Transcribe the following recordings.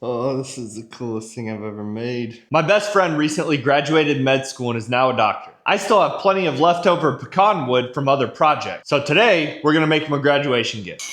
Oh, this is the coolest thing I've ever made. My best friend recently graduated med school and is now a doctor. I still have plenty of leftover pecan wood from other projects. So today, we're gonna make him a graduation gift.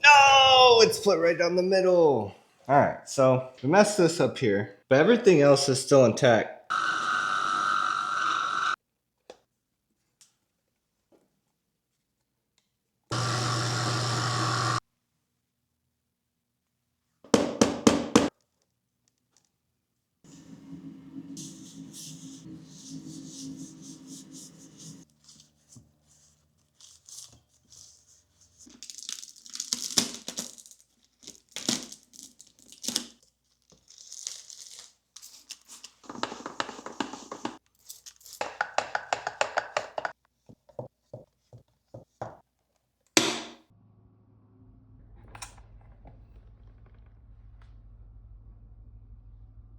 No, it's split right down the middle. All right, so we messed this up here, but everything else is still intact.